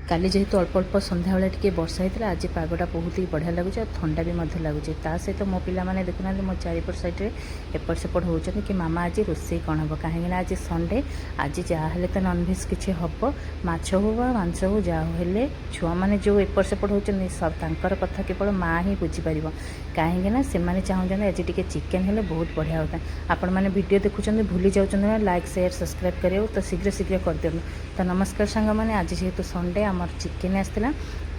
काली जेहेतु अल्प अल्प संध्या बेले टिके वर्षा होता आज पागटा बहुत ही बढ़िया लगुच और ठंडा भी लगुच सहित मो पाने देखुना मो चारिपट सैड्रे एपट सेपट होती कि मामा आज रोसे कौन हम कहीं आज संडे आज जहाँ तो नॉनभेज किसी हम माछ हो मांस हो जहाँ छुआ मैंने जो एपट सेपट होती सब तांकर कथा केवल माँ ही बुझीपार कहीं से चाहते आज टी चिकेन हेल्ले बहुत बढ़िया होता आपण मैंने वीडियो देखुं भूली जाऊँ लाइक शेयर सब्सक्राइब करें तो शीघ्र शीघ्र कर दिखाँ तो नमस्कार सांग मैंने आज जेहेतु संडे आमर चिकेन आसला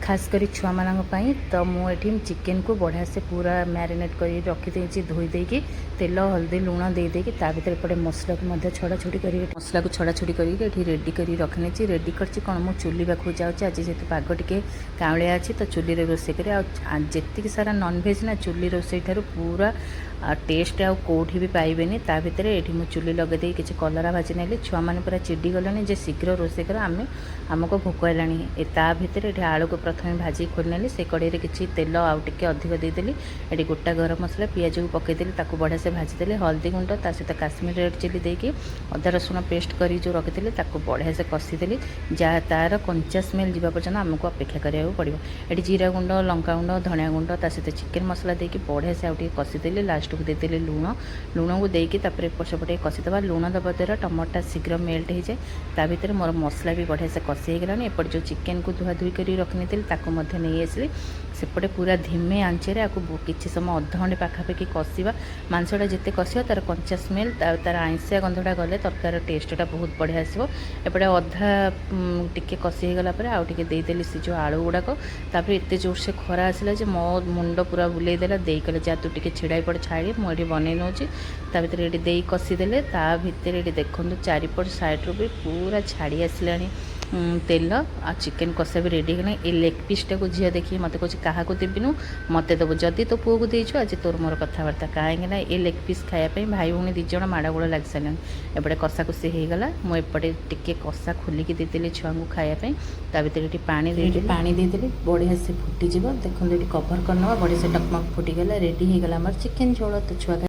खास करी छुआ मानी तो मुझे चिकेन को बढ़िया से पूरा मैरिनेट कर रखी धोई देकी तेल हल्दी लुण दे देकी भर एपटे मसला को छड़ा छुड़ी कर मसला को छड़ा छुड़ी कर रेडी कर रखी रेडी कर कौन मु चुली पाखु जाऊँगी आज जेहतु पाग टे काउलिया अच्छी तो चुली रोसे कर सारा नॉनभेज ना चुली रोसे ठार पूरा टेस्ट आउ कौटी भी पाइबेनी ता भितर ये मुझे चुली लगे किसी कलरा भाजी नेली छुआ मैंने पूरा चिड़ी गले जे शीघ्र रोसे कर आमको भोक है ता भितर ये आलू को प्रथम भाजी खोलनेली से कड़े किसी तेल आउ टे अधिक देदेली ये गोटा गरम मसला पियाज को पकईदेली बढ़िया से भाजीदेली हल्दी गुंड ता सहित काश्मीर रेड चिली देकी अदा रसुण पेस्ट कर जो रखी बढ़िया से कषीदेली जहाँ तार कंचा स्मेल जावा पर्यटन आमको अपेक्षा कराया पड़ो ये जीरा गुंड लंका गुंड धनिया गुंड ता सहित चिकेन मसला देकी बढ़िया से आउटे कषीदेली लास्ट को देदेली लुण लुण को देकी एपट सेपटे कषिदबा लुण दबा द्वारा टमाटा शीघ्र मेल्ट हो जाए ता भीतर मोर मसला भी बढ़िया से कषि हो गलानी एपट जो चिकेन को धुआ धुई कर रखी नहीं आसली सेपटे पूरा धीमे आंचरे आपको किसी समय अधघंटे पाखापाखि कषा मांसटा जिते कषियो तार कंचा स्मेल तार आइंसिया गंधटा गले तरकार टेस्टा बहुत बढ़िया आसो एपटे अधा टिके कषि होगला आउ टे देदेली से जो आलू गुड़ाक एत जोर से खरा आसला मो मुंड पूरा बुलेदेला दे कले जा तू टे छिड़ा पड़े छाड़ी मुझे बन नौची ता भर ये दे कषिदेले ता भर ये देखो चारिपट साइड्रु भी पूरा छाड़ी आसला तेल आ चिकेन कषा भी रेडी होगा ये लेग पीसटा को झील देखिए मत कह क्या देविनु मत देव जदि तो पुओ को देचु आज तोर मोर कथबार्ता कहीं ये लेग पीस खायापी भाई भौणी दिज माड़गोड़ लग सारे एपटे कषा कषि होगला मुझे टे कषा खोलिकी देदेली छुआ को खायापी ता भर ये पानी देदेली बढ़िया से फुटीज देखो ये कभर करना बढ़िया से टकमक फुटीगला रेडी होगला आम चिकेन झोल तो छुआ